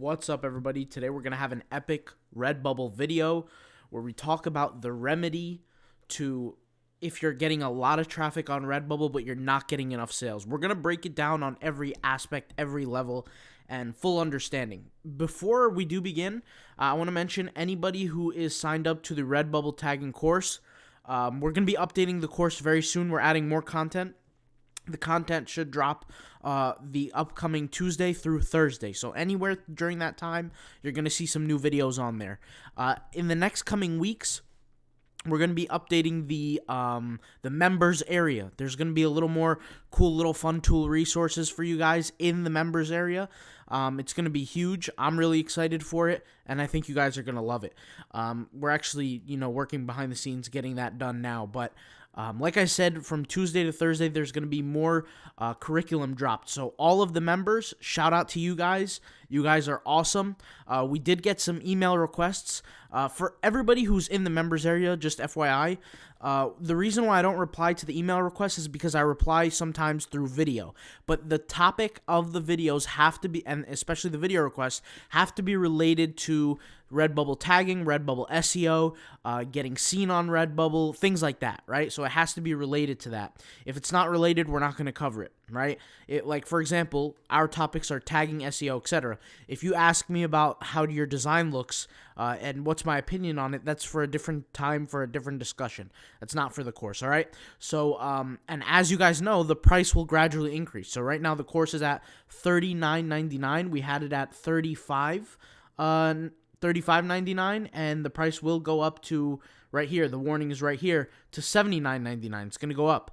What's up, everybody? Today we're going to have an epic Redbubble video where we talk about the remedy to if you're getting a lot of traffic on Redbubble but you're not getting enough sales. We're going to break it down on every aspect, every level, and full understanding. Before we do begin, I want to mention anybody who is signed up to the Redbubble tagging course. We're going to be updating the course very soon. We're adding more content. The content should drop the upcoming Tuesday through Thursday. So anywhere during that time, you're going to see some new videos on there. In the next coming weeks, we're going to be updating the members area. There's going to be a little more cool little fun tool resources for you guys in the members area. It's going to be huge. I'm really excited for it, and I think you guys are going to love it. We're actually, working behind the scenes getting that done now, but like I said, from Tuesday to Thursday, there's going to be more curriculum dropped. So all of the members, shout out to you guys. You guys are awesome. We did get some email requests. For everybody who's in the members area, just FYI, the reason why I don't reply to the email requests is because I reply sometimes through video. But the topic of the videos have to be, and especially the video requests, have to be related to Redbubble tagging, Redbubble SEO, getting seen on Redbubble, things like that, right? So it has to be related to that. If it's not related, we're not going to cover it, right? Like, for example, our topics are tagging, SEO, etc. If you ask me about how your design looks and what's my opinion on it, that's for a different time, for a different discussion. That's not for the course, all right? So, and as you guys know, the price will gradually increase. So right now the course is at $39.99. We had it at $35.99, and the price will go up to right here. The warning is right here to $79.99. It's going to go up.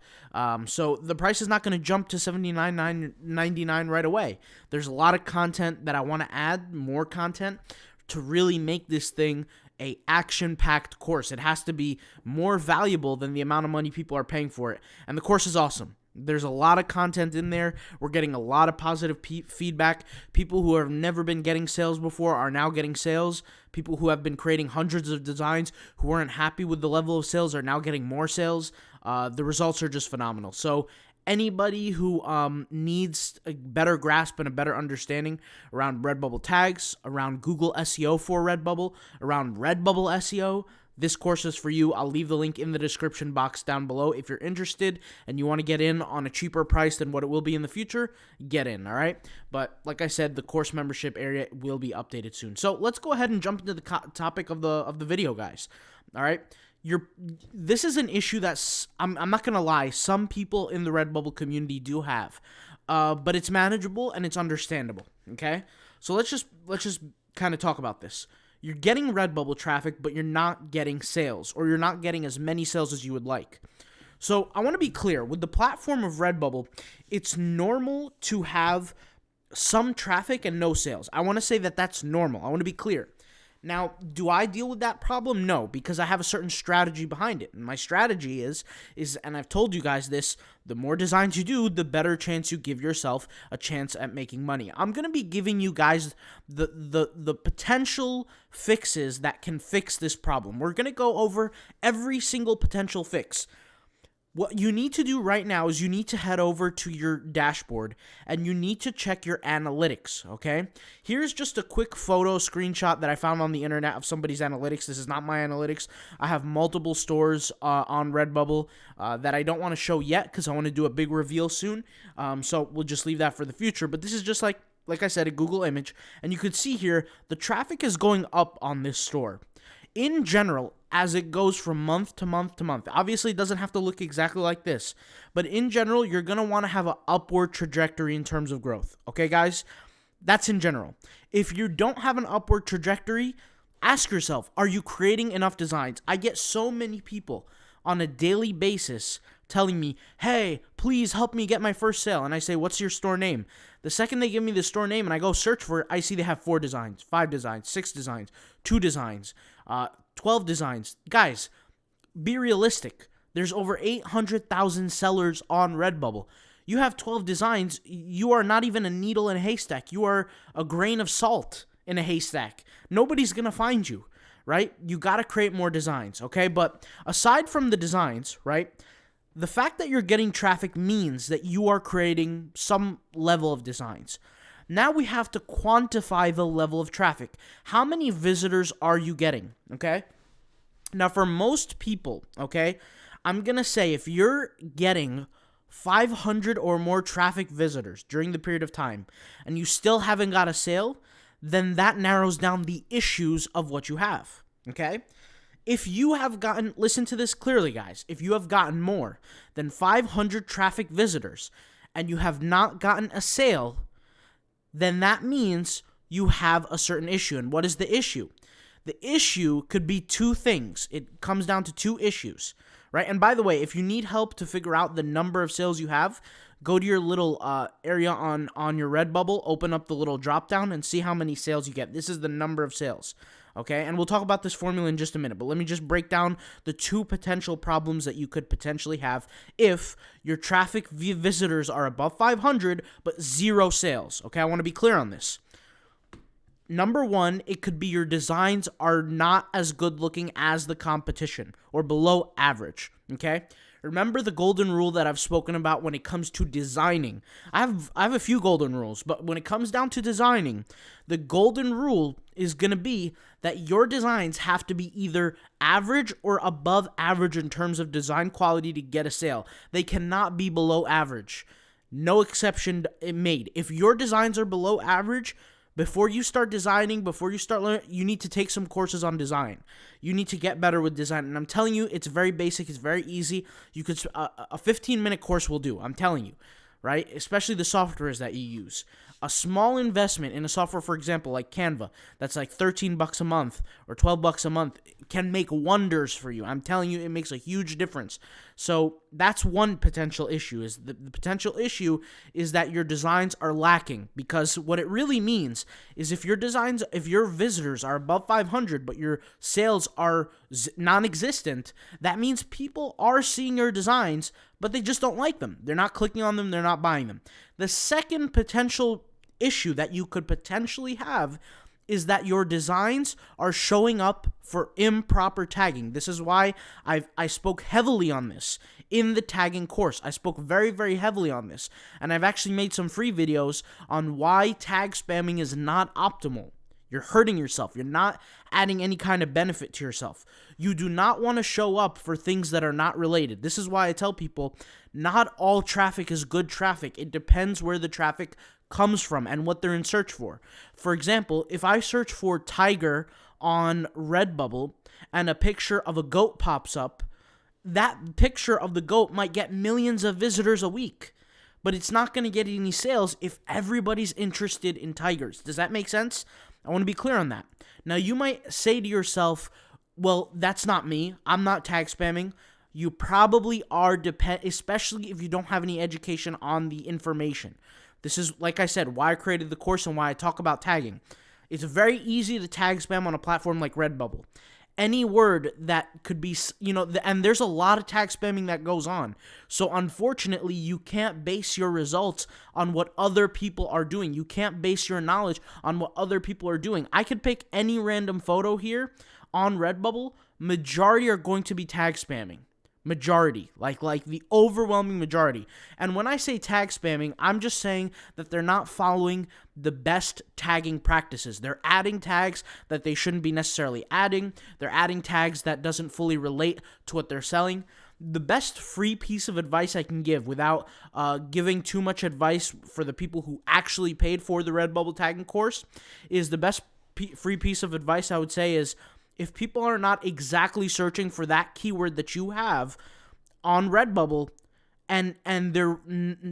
So the price is not going to jump to $79.99 right away. There's a lot of content that I want to add, more content, to really make this thing a action-packed course. It has to be more valuable than the amount of money people are paying for it. And the course is awesome. There's a lot of content in there. We're getting a lot of positive feedback. People who have never been getting sales before are now getting sales. People who have been creating hundreds of designs who weren't happy with the level of sales are now getting more sales. The results are just phenomenal. So anybody who needs a better grasp and a better understanding around Redbubble tags, around Google SEO for Redbubble, around Redbubble SEO, this course is for you. I'll leave the link in the description box down below. If you're interested and you want to get in on a cheaper price than what it will be in the future, get in, all right? But like I said, the course membership area will be updated soon. So let's go ahead and jump into the topic of the video, guys, all right? This is an issue that's, I'm not going to lie, some people in the Redbubble community do have, but it's manageable and it's understandable, okay? So let's just kind of talk about this. You're getting Redbubble traffic, but you're not getting sales, or you're not getting as many sales as you would like. So I want to be clear. With the platform of Redbubble, it's normal to have some traffic and no sales. I want to say that that's normal. I want to be clear. Now, do I deal with that problem? No, because I have a certain strategy behind it. And my strategy is, and I've told you guys this, the more designs you do, the better chance you give yourself a chance at making money. I'm going to be giving you guys the potential fixes that can fix this problem. We're going to go over every single potential fix. What you need to do right now is you need to head over to your dashboard and you need to check your analytics, okay? Here's just a quick photo screenshot that I found on the internet of somebody's analytics. This is not my analytics. I have multiple stores on Redbubble that I don't want to show yet because I want to do a big reveal soon. So we'll just leave that for the future. But this is just like I said, a Google image. And you could see here, the traffic is going up on this store. In general, as it goes from month to month to month. Obviously, it doesn't have to look exactly like this. But in general, you're going to want to have an upward trajectory in terms of growth. Okay, guys? That's in general. If you don't have an upward trajectory, ask yourself, are you creating enough designs? I get so many people on a daily basis telling me, hey, please help me get my first sale. And I say, what's your store name? The second they give me the store name and I go search for it, I see they have 4 designs, 5 designs, 6 designs, 2 designs, 12 designs. Guys, be realistic. There's over 800,000 sellers on Redbubble. You have 12 designs. You are not even a needle in a haystack. You are a grain of salt in a haystack. Nobody's going to find you, right? You got to create more designs, okay? But aside from the designs, right, the fact that you're getting traffic means that you are creating some level of designs. Now we have to quantify the level of traffic. How many visitors are you getting? Okay. Now, for most people, okay, I'm going to say if you're getting 500 or more traffic visitors during the period of time and you still haven't got a sale, then that narrows down the issues of what you have, okay? If you have gotten, listen to this clearly, guys, if you have gotten more than 500 traffic visitors and you have not gotten a sale, then that means you have a certain issue. And what is the issue? The issue could be two things. It comes down to two issues, right? And by the way, if you need help to figure out the number of sales you have, go to your little area on your Redbubble, open up the little drop down and see how many sales you get. This is the number of sales, okay? And we'll talk about this formula in just a minute, but let me just break down the two potential problems that you could potentially have if your traffic visitors are above 500 but zero sales, okay? I want to be clear on this. Number one, it could be your designs are not as good looking as the competition or below average, okay? Remember the golden rule that I've spoken about when it comes to designing. I have a few golden rules, but when it comes down to designing, the golden rule is going to be that your designs have to be either average or above average in terms of design quality to get a sale. They cannot be below average. No exception made. If your designs are below average, before you start designing, before you start learning, you need to take some courses on design. You need to get better with design. And I'm telling you, it's very basic. It's very easy. You could a 15-minute course will do. I'm telling you, right? Especially the softwares that you use. A small investment in a software, for example, like Canva, that's like $13 a month or $12 a month, can make wonders for you. I'm telling you, it makes a huge difference. So that's one potential issue. Is the potential issue is that your designs are lacking, because what it really means is if your visitors are above 500 but your sales are non-existent, that means people are seeing your designs but they just don't like them. They're not clicking on them. They're not buying them. The second potential issue that you could potentially have is that your designs are showing up for improper tagging. This is why I spoke heavily on this in the tagging course. I spoke very, very heavily on this, and I've actually made some free videos on why tag spamming is not optimal. You're hurting yourself. You're not adding any kind of benefit to yourself. You do not want to show up for things that are not related. This is why I tell people not all traffic is good traffic. It depends where the traffic comes from and what they're in search for. For example, if I search for tiger on Redbubble and a picture of a goat pops up, that picture of the goat might get millions of visitors a week, but it's not going to get any sales if everybody's interested in tigers. Does that make sense? I want to be clear on that. Now, you might say to yourself, well, that's not me. I'm not tag spamming. You probably are, especially if you don't have any education on the information. This is, like I said, why I created the course and why I talk about tagging. It's very easy to tag spam on a platform like Redbubble. Any word that could be, and there's a lot of tag spamming that goes on. So unfortunately, you can't base your results on what other people are doing. You can't base your knowledge on what other people are doing. I could pick any random photo here on Redbubble. Majority are going to be tag spamming. Majority, like the overwhelming majority. And when I say tag spamming, I'm just saying that they're not following the best tagging practices. They're adding tags that they shouldn't be necessarily adding. They're adding tags that doesn't fully relate to what they're selling. The best free piece of advice I can give without giving too much advice for the people who actually paid for the Redbubble tagging course is the best free piece of advice I would say is, if people are not exactly searching for that keyword that you have on Redbubble, and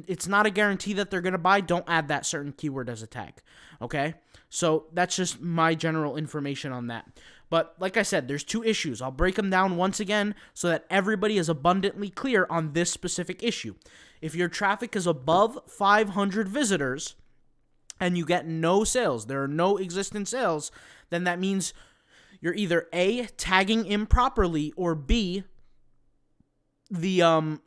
it's not a guarantee that they're going to buy, don't add that certain keyword as a tag, okay? So that's just my general information on that. But like I said, there's two issues. I'll break them down once again so that everybody is abundantly clear on this specific issue. If your traffic is above 500 visitors and you get no sales, there are no existing sales, then that means you're either A, tagging improperly, or B, the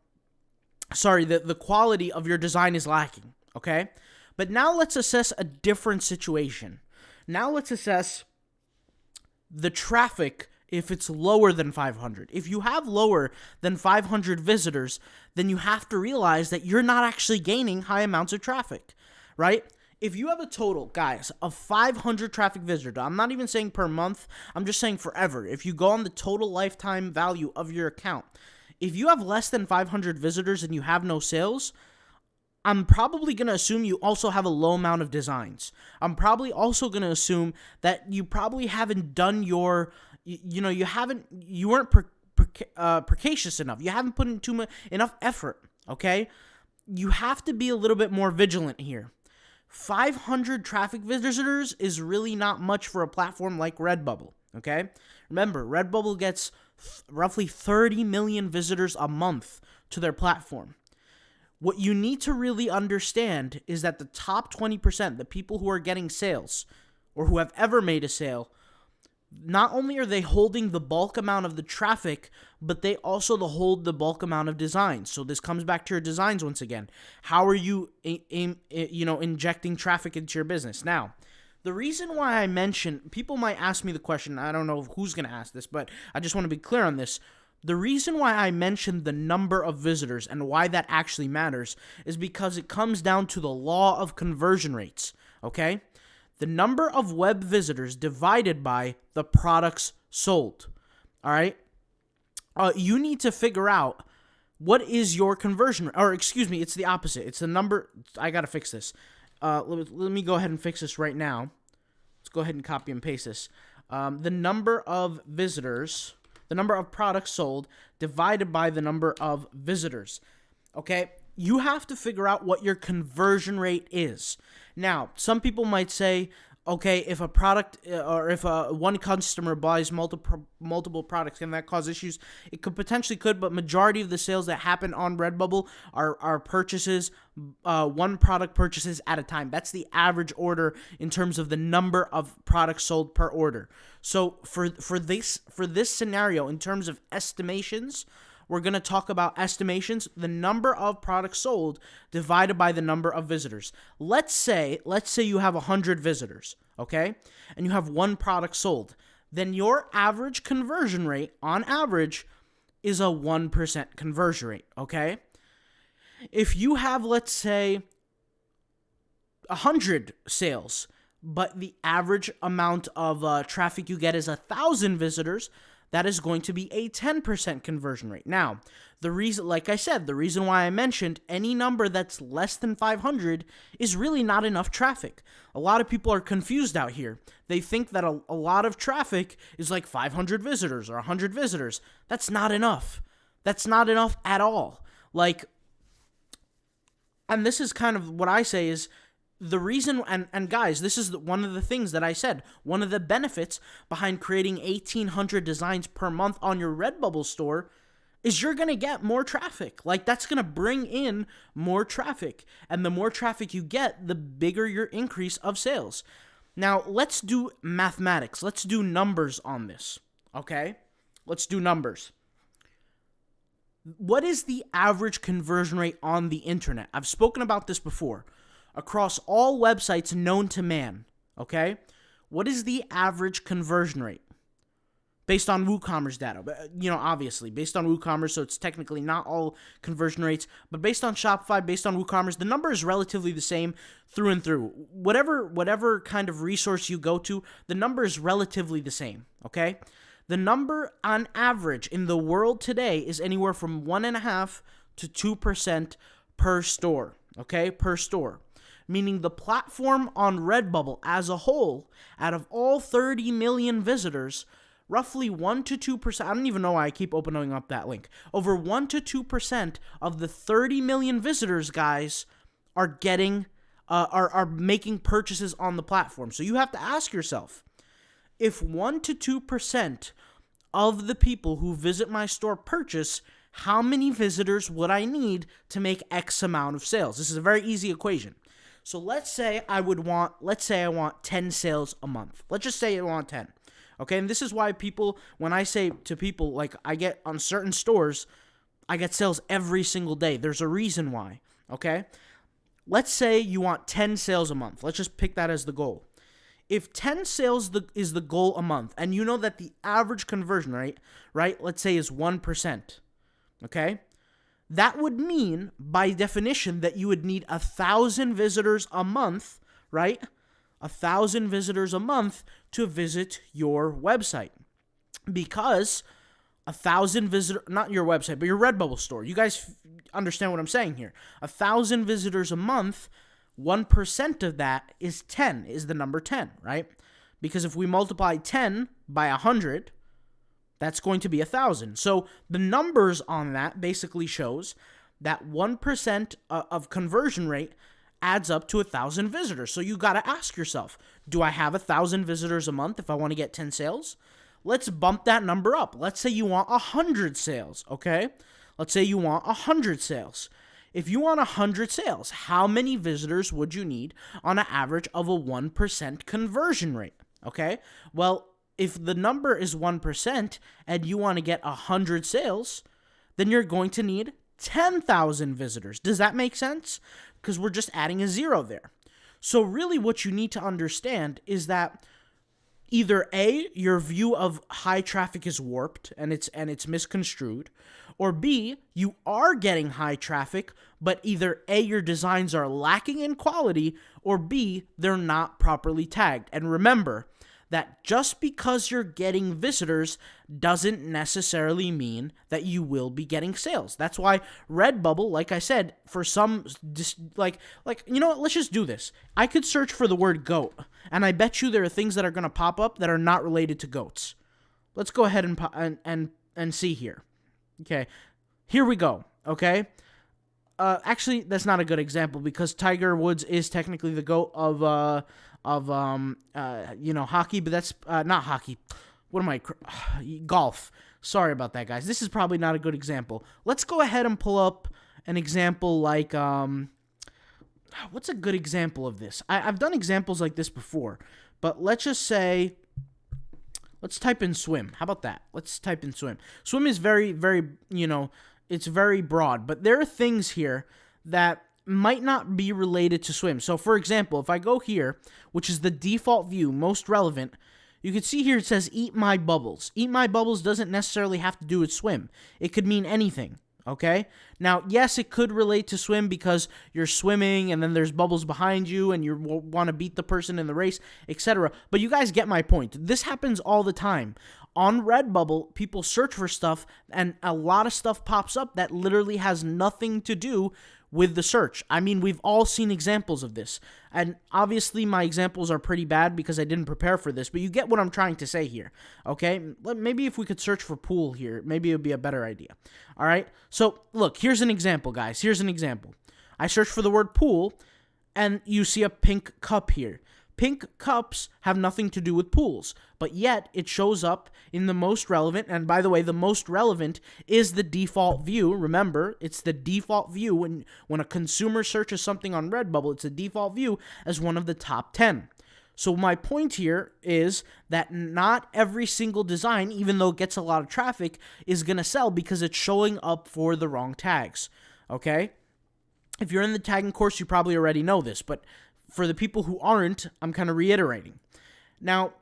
quality of your design is lacking, okay? But now let's assess a different situation. Now let's assess the traffic if it's lower than 500. If you have lower than 500 visitors, then you have to realize that you're not actually gaining high amounts of traffic, right? if you have a total, guys, of 500 traffic visitors, I'm not even saying per month, I'm just saying forever. If you go on the total lifetime value of your account, if you have less than 500 visitors and you have no sales, I'm probably going to assume you also have a low amount of designs. I'm probably also going to assume that you probably haven't done your, you weren't precacious enough. You haven't put in enough effort, okay? You have to be a little bit more vigilant here. 500 traffic visitors is really not much for a platform like Redbubble, okay? Remember, Redbubble gets roughly 30 million visitors a month to their platform. What you need to really understand is that the top 20%, the people who are getting sales or who have ever made a sale, not only are they holding the bulk amount of the traffic, but they also hold the bulk amount of designs. So this comes back to your designs once again. How are you, injecting traffic into your business? Now, the reason why I mention, people might ask me the question, I don't know who's going to ask this, but I just want to be clear on this. The reason why I mentioned the number of visitors and why that actually matters is because it comes down to the law of conversion rates, okay? The number of web visitors divided by the products sold, all right? You need to figure out what is your conversion rate, or excuse me, it's the opposite. It's the number, I got to fix this. Let me go ahead and fix this right now. Let's go ahead and copy and paste this. The number of visitors, the number of products sold divided by the number of visitors, okay? You have to figure out what your conversion rate is. Now, some people might say, okay, if a product or if one customer buys multiple products, can that cause issues? It potentially could, but majority of the sales that happen on Redbubble are purchases, one product purchases at a time. That's the average order in terms of the number of products sold per order. So for this scenario, in terms of estimations, we're going to talk about estimations, the number of products sold divided by the number of visitors. Let's say you have 100 visitors, okay? And you have one product sold. Then your average conversion rate, on average, is a 1% conversion rate, okay? If you have, let's say, 100 sales, but the average amount of traffic you get is 1,000 visitors, that is going to be a 10% conversion rate. Now, the reason, like I said, the reason why I mentioned any number that's less than 500 is really not enough traffic. A lot of people are confused out here. They think that a lot of traffic is like 500 visitors or 100 visitors. That's not enough. That's not enough at all. And this is kind of what I say is, the reason, and guys, this is one of the things that I said, one of the benefits behind creating 1,800 designs per month on your Redbubble store is you're going to get more traffic. That's going to bring in more traffic. And the more traffic you get, the bigger your increase of sales. Now, let's do mathematics. Let's do numbers on this, okay? Let's do numbers. What is the average conversion rate on the internet? I've spoken about this before. Across all websites known to man, okay? What is the average conversion rate? Based on WooCommerce data. Obviously, based on WooCommerce, so it's technically not all conversion rates, but based on Shopify, based on WooCommerce, the number is relatively the same through and through. Whatever kind of resource you go to, the number is relatively the same, okay? The number on average in the world today is anywhere from 1.5% to 2% per store, okay? Per store. Meaning the platform on Redbubble as a whole, out of all 30 million visitors, roughly 1 to 2%, I don't even know why I keep opening up that link, over 1 to 2% of the 30 million visitors, guys, are getting, are making purchases on the platform. So you have to ask yourself, if 1 to 2% of the people who visit my store purchase, how many visitors would I need to make X amount of sales? This is a very easy equation. So let's say I want 10 sales a month. Let's just say I want 10. Okay, and this is why people, when I say to people, I get on certain stores, I get sales every single day. There's a reason why, okay? Let's say you want 10 sales a month. Let's just pick that as the goal. If 10 sales is the goal a month, and you know that the average conversion rate, right, let's say is 1%, okay? That would mean, by definition, that you would need 1,000 visitors a month, right? 1,000 visitors a month to visit your website. Because 1,000 visitors, not your website, but your Redbubble store. You guys understand what I'm saying here. 1,000 visitors a month, 1% of that is 10, is the number 10, right? Because if we multiply 10 by 100, that's going to be 1,000. So the numbers on that basically shows that 1% of conversion rate adds up to 1,000 visitors. So you got to ask yourself, do I have 1,000 visitors a month if I want to get 10 sales? Let's bump that number up. Let's say you want 100 sales, okay? Let's say you want 100 sales. If you want 100 sales, how many visitors would you need on an average of a 1% conversion rate, okay? Well, if the number is 1% and you want to get 100 sales, then you're going to need 10,000 visitors. Does that make sense? Because we're just adding a zero there. So really what you need to understand is that either A, your view of high traffic is warped and it's misconstrued, or B, you are getting high traffic, but either A, your designs are lacking in quality, or B, they're not properly tagged. And remember that just because you're getting visitors doesn't necessarily mean that you will be getting sales. That's why Redbubble, like I said, for some, you know what, let's just do this. I could search for the word goat, and I bet you there are things that are going to pop up that are not related to goats. Let's go ahead and see here. Okay, here we go, okay? Actually, that's not a good example because Tiger Woods is technically the GOAT of hockey, but that's not hockey. What am I? Golf. Sorry about that, guys. This is probably not a good example. Let's go ahead and pull up an example like what's a good example of this? I've done examples like this before, but let's just say, let's type in swim. How about that? Let's type in swim. Swim is very, very, it's very broad, but there are things here that might not be related to swim. So, for example, if I go here, which is the default view, most relevant, you can see here it says Eat My Bubbles. Eat My Bubbles doesn't necessarily have to do with swim. It could mean anything, okay? Now, yes, it could relate to swim because you're swimming and then there's bubbles behind you and you want to beat the person in the race, etc. But you guys get my point. This happens all the time. On Redbubble, people search for stuff and a lot of stuff pops up that literally has nothing to do with the search. I mean, we've all seen examples of this. And obviously my examples are pretty bad because I didn't prepare for this, but you get what I'm trying to say here, okay? Maybe if we could search for pool here, maybe it would be a better idea. All right? So, look, here's an example, guys. Here's an example. I search for the word pool, and you see a pink cup here. Pink cups have nothing to do with pools, but yet it shows up in the most relevant, and by the way, the most relevant is the default view. Remember, it's the default view. When a consumer searches something on Redbubble, it's a default view as one of the top 10. So my point here is that not every single design, even though it gets a lot of traffic, is going to sell because it's showing up for the wrong tags, okay? If you're in the tagging course, you probably already know this, but for the people who aren't, I'm kind of reiterating. Now,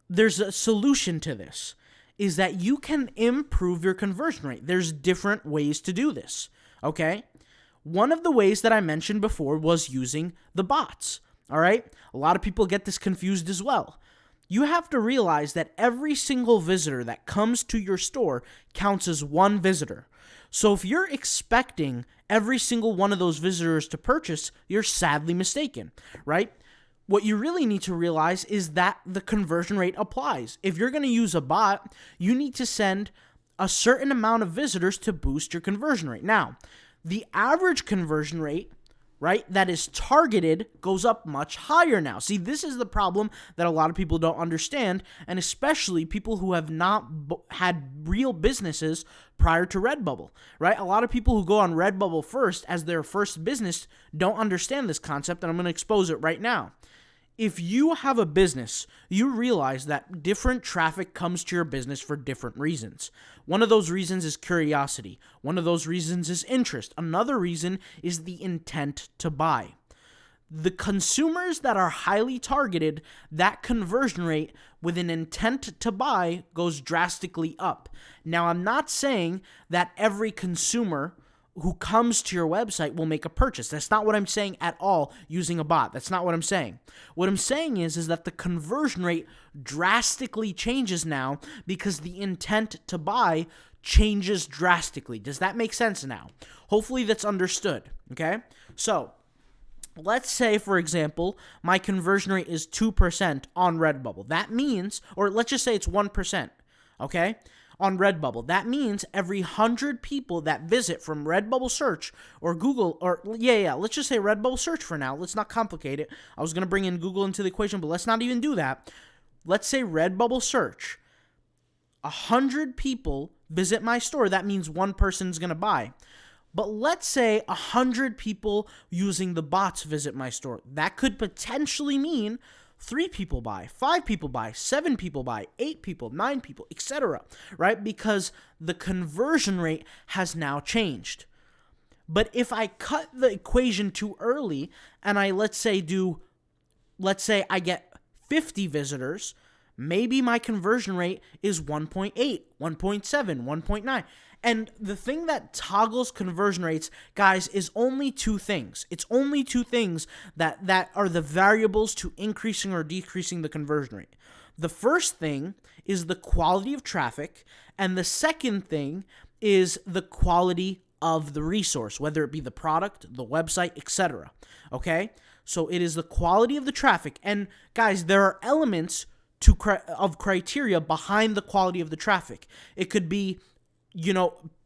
there's a solution to this, is that you can improve your conversion rate. There's different ways to do this, okay? One of the ways that I mentioned before was using the bots, all right? A lot of people get this confused as well. You have to realize that every single visitor that comes to your store counts as one visitor. So if you're expecting every single one of those visitors to purchase, you're sadly mistaken, right? What you really need to realize is that the conversion rate applies. If you're going to use a bot, you need to send a certain amount of visitors to boost your conversion rate. Now, the average conversion rate, right, that is targeted goes up much higher now. See, this is the problem that a lot of people don't understand, and especially people who have not had real businesses prior to Redbubble, right? A lot of people who go on Redbubble first as their first business don't understand this concept, and I'm going to expose it right now. If you have a business, you realize that different traffic comes to your business for different reasons. One of those reasons is curiosity. One of those reasons is interest. Another reason is the intent to buy. The consumers that are highly targeted, that conversion rate with an intent to buy goes drastically up. Now, I'm not saying that every consumer who comes to your website will make a purchase. That's not what I'm saying at all using a bot. That's not what I'm saying. What I'm saying is that the conversion rate drastically changes now because the intent to buy changes drastically. Does that make sense now? Hopefully that's understood, okay? So, let's say, for example, my conversion rate is 2% on Redbubble. That means, or let's just say it's 1%, okay? On Redbubble. That means every 100 people that visit from Redbubble search or Google, or let's just say Redbubble search for now. Let's not complicate it. I was going to bring in Google into the equation, but let's not even do that. Let's say Redbubble search. 100 people visit my store. That means one person's going to buy. But let's say 100 people using the bots visit my store. That could potentially mean 3 people buy, 5 people buy, 7 people buy, 8 people, 9 people, etc., right? Because the conversion rate has now changed. But if I cut the equation too early and let's say I get 50 visitors, maybe my conversion rate is 1.8, 1.7, 1.9. And the thing that toggles conversion rates, guys, is only 2 things. It's only 2 things that are the variables to increasing or decreasing the conversion rate. The first thing is the quality of traffic, and the second thing is the quality of the resource, whether it be the product, the website, etc. Okay? So it is the quality of the traffic. And guys, there are elements of criteria behind the quality of the traffic. It could be,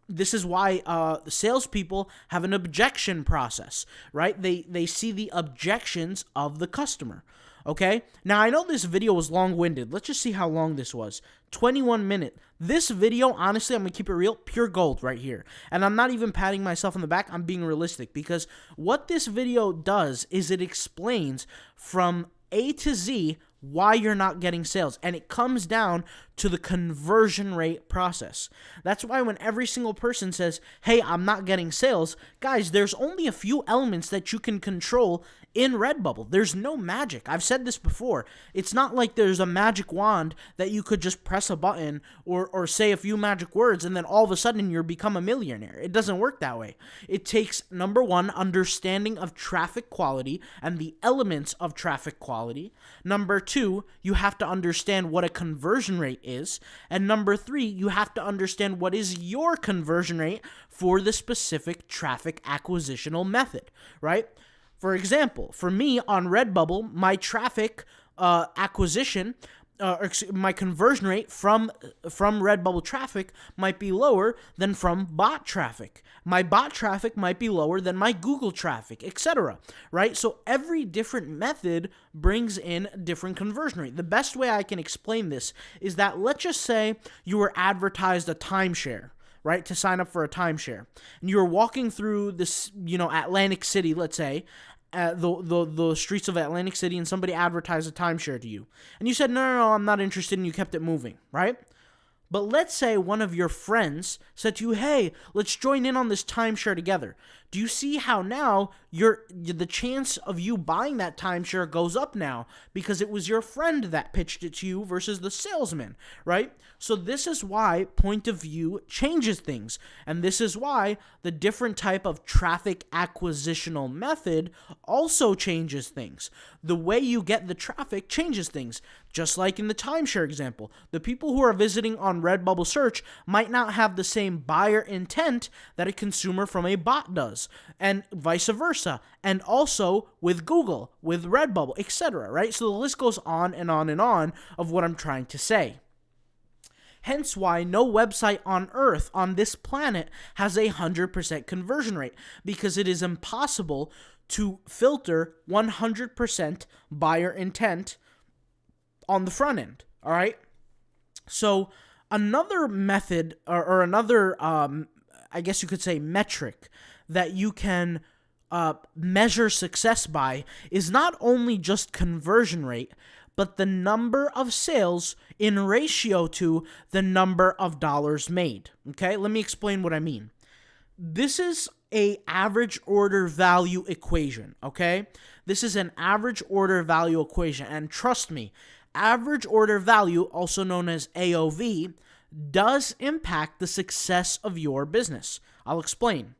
this is why the salespeople have an objection process, right? They see the objections of the customer, okay? Now, I know this video was long-winded. Let's just see how long this was. 21 minutes. This video, honestly, I'm going to keep it real, pure gold right here. And I'm not even patting myself on the back. I'm being realistic because what this video does is it explains from A to Z why you're not getting sales, and it comes down to the conversion rate process. That's why when every single person says, hey, I'm not getting sales, guys, there's only a few elements that you can control in Redbubble. There's no magic. I've said this before. It's not like there's a magic wand that you could just press a button or say a few magic words and then all of a sudden you become a millionaire. It doesn't work that way. It takes, number one, understanding of traffic quality and the elements of traffic quality. Number two, you have to understand what a conversion rate is. And number three, you have to understand what is your conversion rate for the specific traffic acquisitional method, right? For example, for me on Redbubble, my traffic acquisition, my conversion rate from Redbubble traffic might be lower than from bot traffic. My bot traffic might be lower than my Google traffic, etc. Right? So every different method brings in a different conversion rate. The best way I can explain this is that let's just say you were advertised a timeshare, right, to sign up for a timeshare. And you're walking through this, Atlantic City, let's say, the streets of Atlantic City, and somebody advertised a timeshare to you. And you said, no, I'm not interested, and you kept it moving, right? But let's say one of your friends said to you, hey, let's join in on this timeshare together. Do you see how now the chance of you buying that timeshare goes up now because it was your friend that pitched it to you versus the salesman, right? So this is why point of view changes things. And this is why the different type of traffic acquisitional method also changes things. The way you get the traffic changes things. Just like in the timeshare example, the people who are visiting on Redbubble search might not have the same buyer intent that a consumer from a bot does, and vice versa. And also with Google, with Redbubble, etc., right? So the list goes on and on and on of what I'm trying to say. Hence why no website on earth, on this planet, has 100% conversion rate, because it is impossible to filter 100% buyer intent on the front end, all right? So another method or another, I guess you could say, metric that you can measure success by is not only just conversion rate, but the number of sales in ratio to the number of dollars made, okay? Let me explain what I mean. This is a average order value equation, okay? This is an average order value equation, and trust me, average order value, also known as AOV, does impact the success of your business. I'll explain.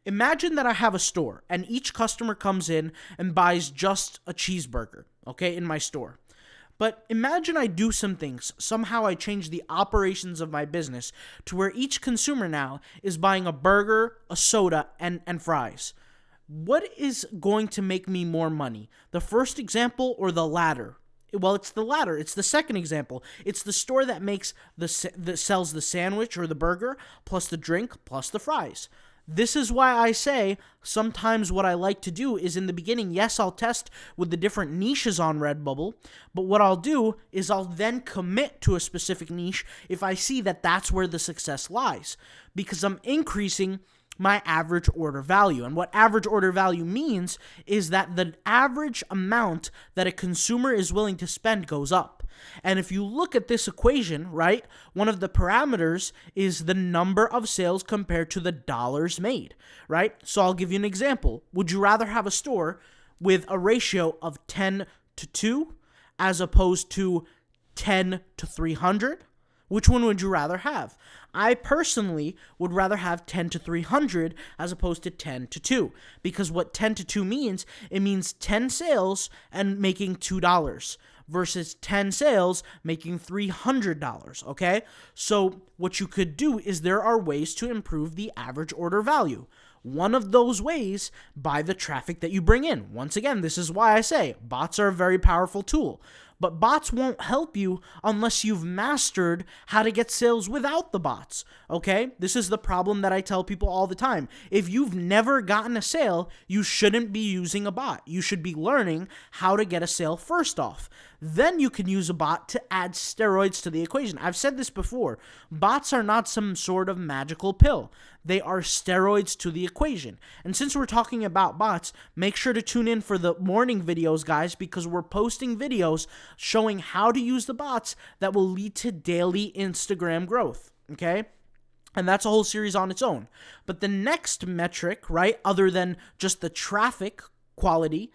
Imagine that I have a store and each customer comes in and buys just a cheeseburger, okay, in my store. But imagine I do some things. Somehow I change the operations of my business to where each consumer now is buying a burger, a soda, and fries. What is going to make me more money? The first example or the latter? Well, it's the latter. It's the second example. It's the store that sells the sandwich or the burger plus the drink plus the fries. This is why I say sometimes what I like to do is in the beginning, yes, I'll test with the different niches on Redbubble, but what I'll do is I'll then commit to a specific niche if I see that that's where the success lies, because I'm increasing my average order value. And what average order value means is that the average amount that a consumer is willing to spend goes up. And if you look at this equation, right, one of the parameters is the number of sales compared to the dollars made, right? So I'll give you an example. Would you rather have a store with a ratio of 10 to 2 as opposed to 10 to 300? Which one would you rather have? I personally would rather have 10 to 300 as opposed to 10 to 2. Because what 10 to 2 means, it means 10 sales and making $2 versus 10 sales making $300, okay? So what you could do is there are ways to improve the average order value. One of those ways, by the traffic that you bring in. Once again, this is why I say bots are a very powerful tool. But bots won't help you unless you've mastered how to get sales without the bots, okay? This is the problem that I tell people all the time. If you've never gotten a sale, you shouldn't be using a bot. You should be learning how to get a sale first off. Then you can use a bot to add steroids to the equation. I've said this before. Bots are not some sort of magical pill. They are steroids to the equation. And since we're talking about bots, make sure to tune in for the morning videos, guys, because we're posting videos showing how to use the bots that will lead to daily Instagram growth, okay? And that's a whole series on its own. But the next metric, right, other than just the traffic quality,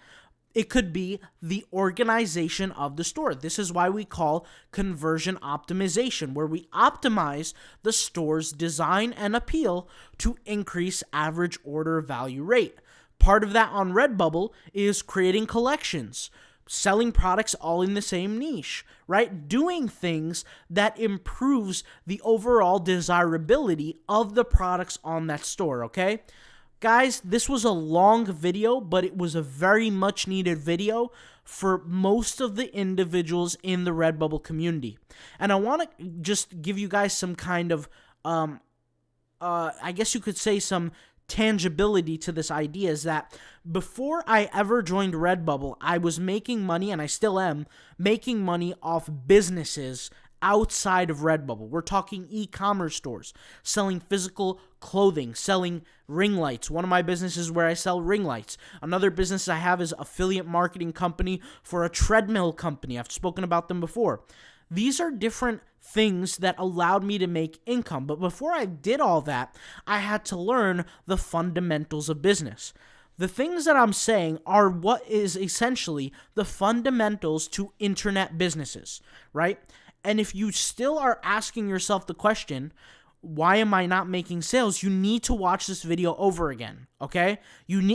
it could be the organization of the store. This is why we call conversion optimization, where we optimize the store's design and appeal to increase average order value rate. Part of that on Redbubble is creating collections, selling products all in the same niche, right? Doing things that improves the overall desirability of the products on that store, okay? Guys, this was a long video, but it was a very much needed video for most of the individuals in the Redbubble community. And I want to just give you guys some kind of, I guess you could say some tangibility to this idea, is that before I ever joined Redbubble, I was making money, and I still am, making money off businesses outside of Redbubble. We're talking e-commerce stores, selling physical clothing, selling ring lights. One of my businesses where I sell ring lights. Another business I have is affiliate marketing company for a treadmill company. I've spoken about them before. These are different things that allowed me to make income. But before I did all that, I had to learn the fundamentals of business. The things that I'm saying are what is essentially the fundamentals to internet businesses, right? And if you still are asking yourself the question, why am I not making sales? You need to watch this video over again, okay?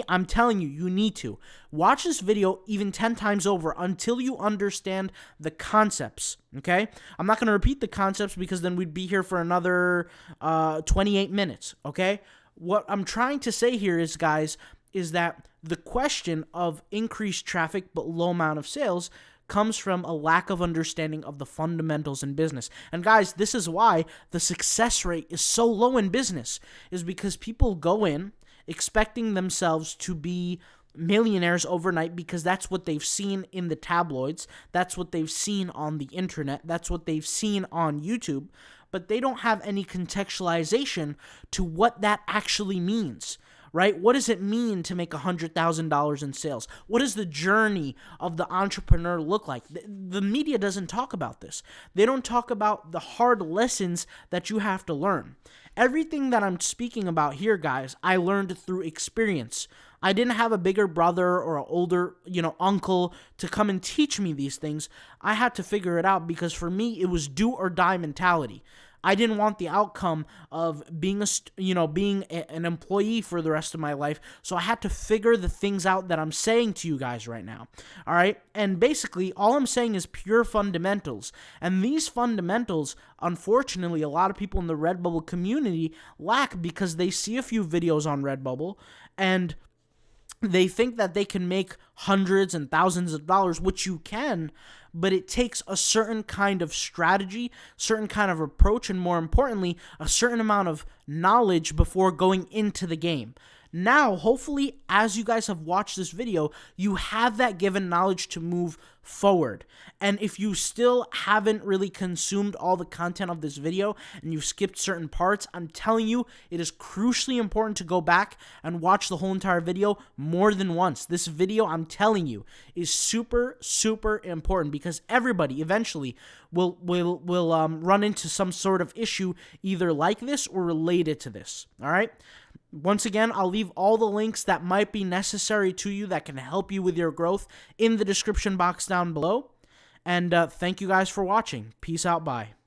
I'm telling you, you need to. Watch this video even 10 times over until you understand the concepts, okay? I'm not going to repeat the concepts because then we'd be here for another 28 minutes, okay? What I'm trying to say here is, guys, is that the question of increased traffic but low amount of sales comes from a lack of understanding of the fundamentals in business. And guys, this is why the success rate is so low in business, is because people go in expecting themselves to be millionaires overnight because that's what they've seen in the tabloids, that's what they've seen on the internet, that's what they've seen on YouTube, but they don't have any contextualization to what that actually means. Right? What does it mean to make $100,000 in sales? What does the journey of the entrepreneur look like? The media doesn't talk about this. They don't talk about the hard lessons that you have to learn. Everything that I'm speaking about here, guys, I learned through experience. I didn't have a bigger brother or an older, uncle to come and teach me these things. I had to figure it out because for me, it was do or die mentality. I didn't want the outcome of being an employee for the rest of my life. So I had to figure the things out that I'm saying to you guys right now. All right. And basically, all I'm saying is pure fundamentals. And these fundamentals, unfortunately, a lot of people in the Redbubble community lack because they see a few videos on Redbubble and they think that they can make hundreds and thousands of dollars, which you can, but it takes a certain kind of strategy, certain kind of approach, and more importantly, a certain amount of knowledge before going into the game. Now, hopefully, as you guys have watched this video, you have that given knowledge to move forward. And if you still haven't really consumed all the content of this video and you've skipped certain parts, I'm telling you, it is crucially important to go back and watch the whole entire video more than once. This video, I'm telling you, is super, super important because everybody eventually will run into some sort of issue either like this or related to this. All right? Once again, I'll leave all the links that might be necessary to you that can help you with your growth in the description box down below. And thank you guys for watching. Peace out. Bye.